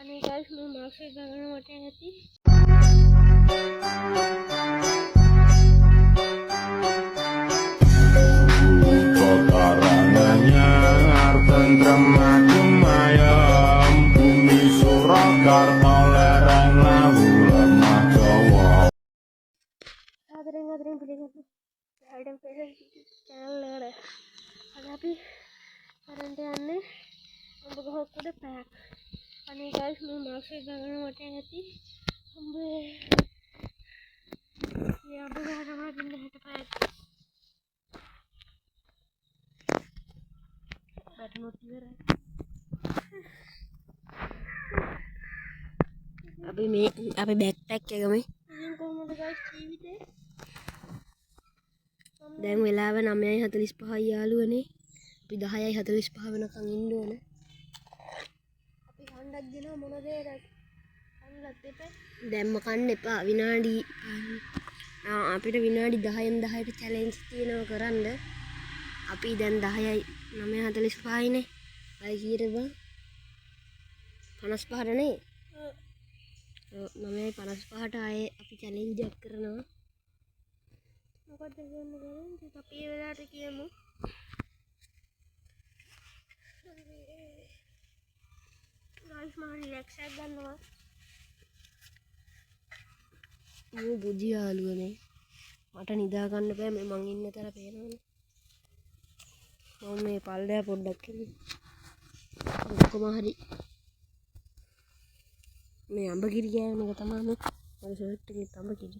අනේ guys මම Marx එක ගන්න මට ඇති. Karangan tentrem ayam bumi Surakarta lereng lawu lemah Jawa. Adring පිළිගන්න. හැඩම් පෙරේ channel එකට. අද අපි කරන්ට යන්නේ අඹ ගහක් උඩ පැයක්. අනේ guys මම මාක්ස් එක ගන්න මට ඇති. අඹේ අඹ ගහ තමයි බින්ද හිට පැයක්. බැටනොත් ඉවරයි. අපි බෑක්පැක් එකම ඉතින් කොහොමද guys ජීවිතේ? දැන් වෙලාව 9:45 යාළුවනේ. අපි 10:45 වෙනකන් ඉන්න ඕන. අපි හණ්ඩක් දෙනවා මොන දේද? හණ්ඩක් දෙපේ. දැම්ම කන්න එපා. විනාඩි අපිට විනාඩි 10න් 10ට චැලෙන්ජ් තියෙනවා කරන්න. අපි දැන් 9:45 නේ. අය කීයද බං? 55ට නේ. 9:55ට ආයේ අපි චැලෙන්ජ් එකක් කරනවා. මොකද කියන්නේ අපි ඒ වෙලාවට කියමු. guys මම රිලැක්ස් එකක් ගන්නවා. මම බුද්ධි යාළුවනේ. මට නිදා ගන්න බෑ මේ මං ඉන්න තැන පේනවනේ. මම මේ පල්ලෙහා පොඩ්ඩක් ඉන්නේ. ඔක්කොම හරි. මේ අඹ කිරි ගෑවෙන එක තමයි මගේ ෂර්ට් එකේ අඹ කිරි.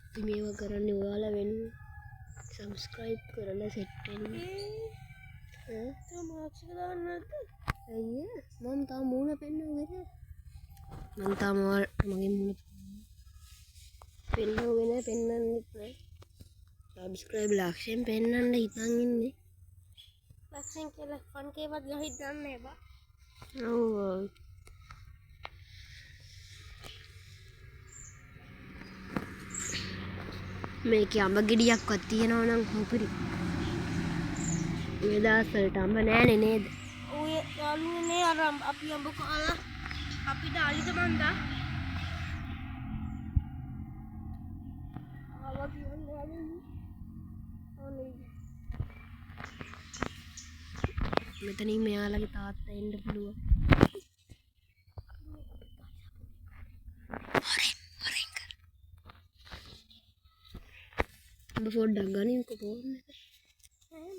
ඉතින් මේවා කරන්නේ ඔයාලා වෙනුවෙන්. සබ්ස්ක්‍රයිබ් කරලා සෙට් වෙන්න. තම මාක්ස් එක දාන්න නැද්ද? අයියේ මම තාම මූණ පෙන්නන්නේ නැහැ. මම තාම මගේ මූණ පෙන්නන්නේ නැහැ. සබ්ස්ක්‍රයිබ් ලක්ෂයෙන් පෙන්නන්න හිතන් ඉන්නේ. ලක්ෂයෙන් කියලා ෆන් කේවත් ගහින් දාන්න එපා. ඔව්. මේකේ අඹ ගෙඩියක්වත් තියෙනවා නම් හොපිරි. මේ දවස්වලට අඹ නෑනේ නේද? ඔය යාළුවනේ අර අපි අඹ කාලා අපිට අලිද මන්දා. ආවා කියන්නේ අලිද? අනේ. මෙතනින් මෙයාලගේ තාත්තා එන්න පුළුවන්. හොරෙන් කර. ඔබ පොඩ්ඩක් ගනින්කෝ ෆෝන් එක.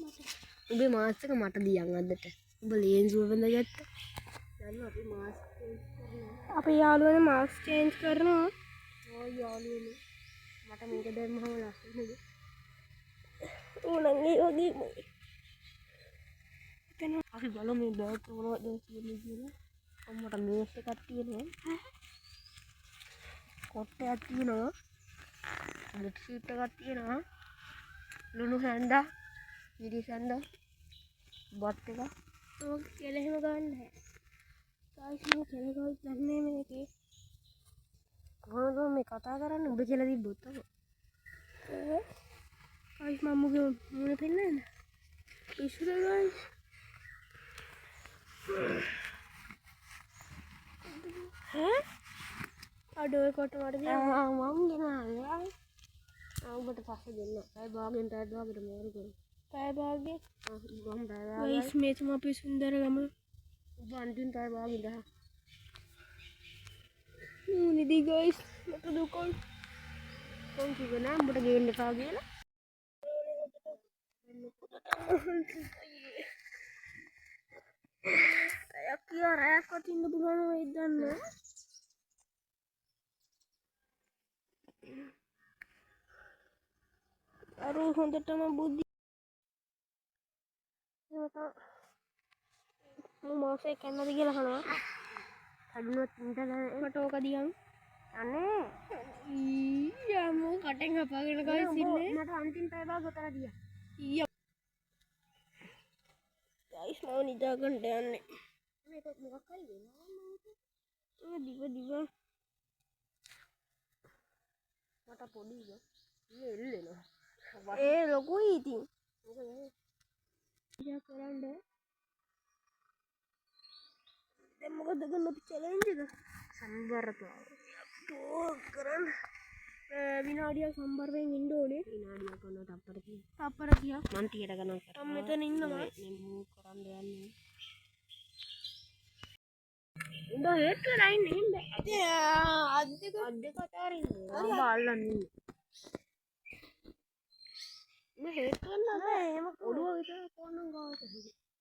මට උඹේ මාස්ක් එක මට දියන් අදට. උඹ ලේන්සුව බඳගත්තා. දැන් අපි මාස්ක් චේන්ජ් කරනවා. අපේ යාළුවනේ මාක්ස් චේන්ජ් කරනවා. ඔය යාළුවනේ. මට මේක දැම්මම ලස්සනද? උණන් ඒ වගේම. අපි බලමු මේ බෑග් එක මොනවද කියන්නේ කියලා. අම්මට මේස් එකක් තියෙනවා. කොට්ටයක් තියෙනවා. බෙඩ් ෂීට් එකක් තියෙනවා. ලුණු හැන්දා, මිරිස් හැන්දා, බත් එක. ඔක කියලා එහෙම ගන්න නැහැ. guys මම කියලා ගාස් දන්නේ මේකේ. කොහොමද මේ කතා කරන්නේ? උඹ කියලා තිබ්බොත් තමයි. guys මම මුගේ මුණ පෙන්නන්න. පිස්සුද guys? අඩෝ කොට වඩ දියා මම ගෙනාවා. උඹට පස්සේ දෙන්න. අය භාගෙන් ටයර් භාගෙට මාරු කරමු. පැය භාගයේ ගම් ටයර් guys මේ තමයි අපි සුන්දර ගම. උඹ අන්තිම ටයර් භාගෙන් දහ. නිදි guys මට දුකයි. කොන් කිව්වේ නෑ උඹට ගෙන්න එපා කියලා. අයක් කියා රැක්වත් ඉන්න පුළුවන් වෙයිද දන්නේ. අර හොඳටම බුද්ධි මම මාසේ කන්නද කියලා අහනවා. අඩුවත් ඉඳලා මට ඕක දියන් අනේ යමු කටෙන් හපාගෙන guys ඉන්නේ. මට අන්තිම ටයර් භාග උතර දියා. guys මම නිදා ගන්න යන්නේ. මේක මොකක් හරි වෙනවා මට. දිව මට පොඩිද? මේ එල්ලෙනවා. ඒ ලොකුයි ඉතින්. මොකද? ඉතින් කරන්නේ දැන් මොකද කරන්න අපි චැලෙන්ජ් එක සම්බරතාව තෝ කරන්න විනාඩියක් සම්බරයෙන් ඉන්න ඕනේ විනාඩියක් වුණා තප්පර කි තප්පර කියා මං ටිකට ගණන් කරා මම මෙතන ඉන්නවා මේ මූව් කරන්න යන්නේ උඹ හේට් වෙලා ඉන්නේ හින්ද අද්දක අතාරින්න බාල්ලන්නේ මේ හේට් වෙන්න නෑ එහෙම ඔළුව විතර කොන්නම් ගාවට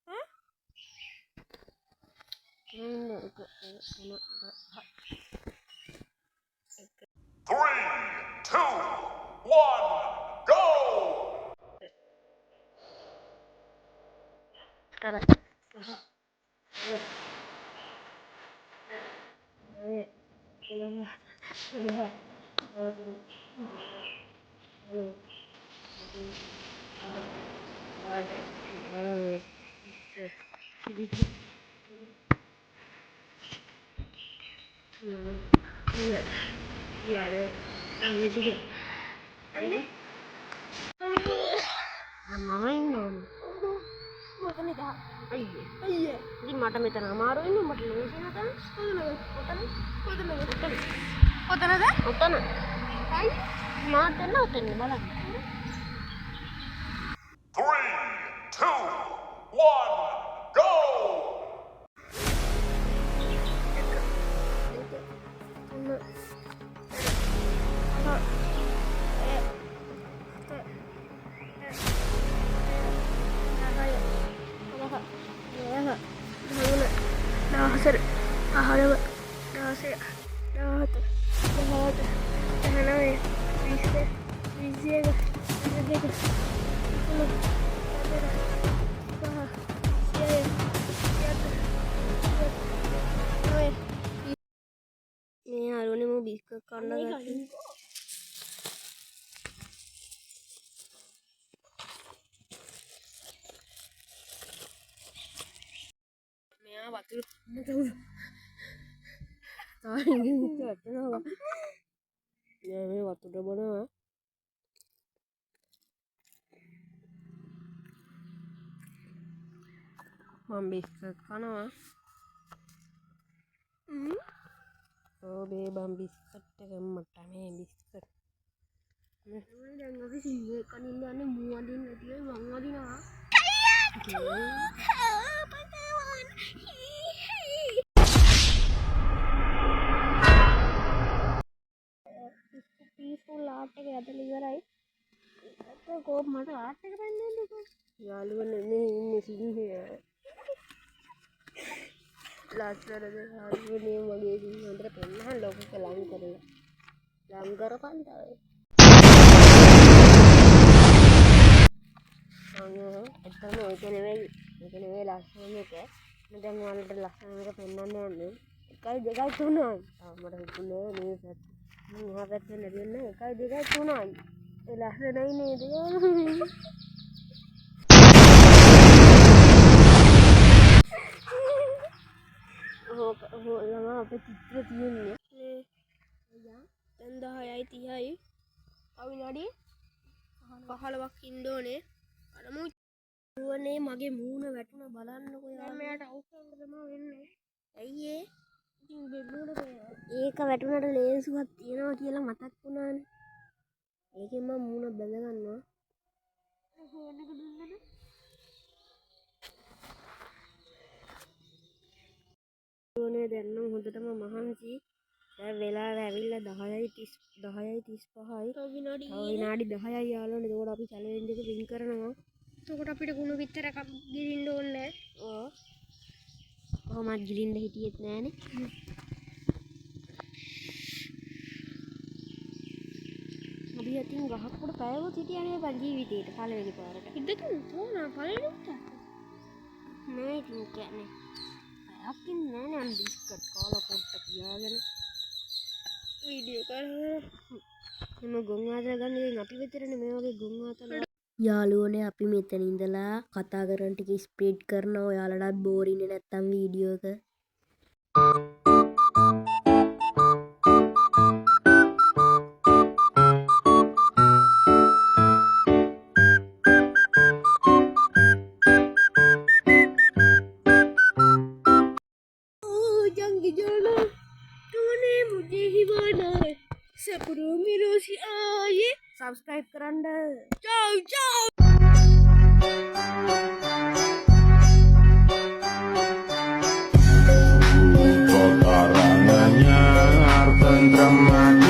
ඈ Three, two, one, go! අයියේ ඉතින් මට මෙතන අමාරු වෙන්නේ මට ලේසි නැතන කොතනද ඔතන මාත් එන්න ඔතන බලන්න 3, 2, 1, go! දහසර අහරව දාසය දාහත දහත දහනවේ විස්ස විසියක දෙක තුන හතර පහ සියය මේ අරුනේ මම බිස්කට් කන්න ගත්තා මෙයා වතුර තාරින් වැටෙනවා මෙයා මේ වතුර බොනවා මම බිස්කට් කනවා බේබම් බිස්කට් එක මට මේ බිස්කට් දැන් අපි සිංහල කනින්න යන්නේ මූ අදින්න නැතිව මං අදිනවා පීස්ෆුල් ආර්ට් එක ඇතුළේ ඉවරයි අත කෝප් මට ආර්ට් එක පෙන්නන්නකෝ යාළුවනේ මේ ඉන්නේ සිංහේ ලස්සනද යාළුවනේ මගේ සිංහලට පෙන්නහන් ලෝකෙක ලං කරපන් තව ඇත්තටම ඒක නෙවෙයි ලස්සන එක මම දැන් ඔයාලට ලස්සන එක පෙන්නන්න යන්නේ 1 2 3යි මට හිතුනේ මේ පැත්ත මම එහා පැත්තෙන් නැදෙන්න 1 2 3යි ඒ ලස්සනයි නේද ළමා අපේ චිත්‍ර තියෙන්නේ දැන් 10යි 30යි තව විනාඩි 15ක් ඉන්න ඕනේ අර නේ මගේ මූණ වැටුණ බලන්නකො දැන් මෙයාට අවුට් කරන්න තමයි වෙන්නේ ඇයි ඒ ඉතින් බෙල්ලුවට ඒක වැටුණට ලේන්සුවක් තියෙනවා කියලා මතක් වුණානේ ඒකෙන් මම මූණ බැඳ ගන්නවා ෆෝන් එක දුන්නද ඕනේ දැන් නම් හොඳටම මහන්සි දැන් වෙලාව ඇවිල්ලා 10:35යි තව විනාඩි තව විනාඩි 10යි යාළුවනේ එතකොට අපි චැලෙන්ජ් එක වින් කරනවා එතකොට අපිට කුණු පිටරක් ගිරින්න ඕනේ ඔව් කොහොමද ගිලින්න හිටියෙත් නෑනේ අපි යටින් ගහක් උඩ පැයවත් හිටියනේ බං ජීවිතේට පළවෙනි පාරට ඉදකින් තෝනා පළවෙනිට නෑ ඉතින් කියන්නේ පැයක් ඉන්නේ නෑනේ අන් බිස්කට් කාලා පොට්ට කියාගෙන වීඩියෝ කරලා එම ගොන් ආදර ගන්න ඉතින් අපි විතරනේ මේ වගේ ගොන් ආතල යාළුවනේ අපි මෙතන ඉඳලා කතා කරන ටික ස්පීඩ් කරනවා ඔයාලටත් බෝර් ඉන්නේ නැත්තම් වීඩියෝ එක mana? Sebelum minum si air. Subscribe keranda. Ciao, ciao. Kok karangannya tentrem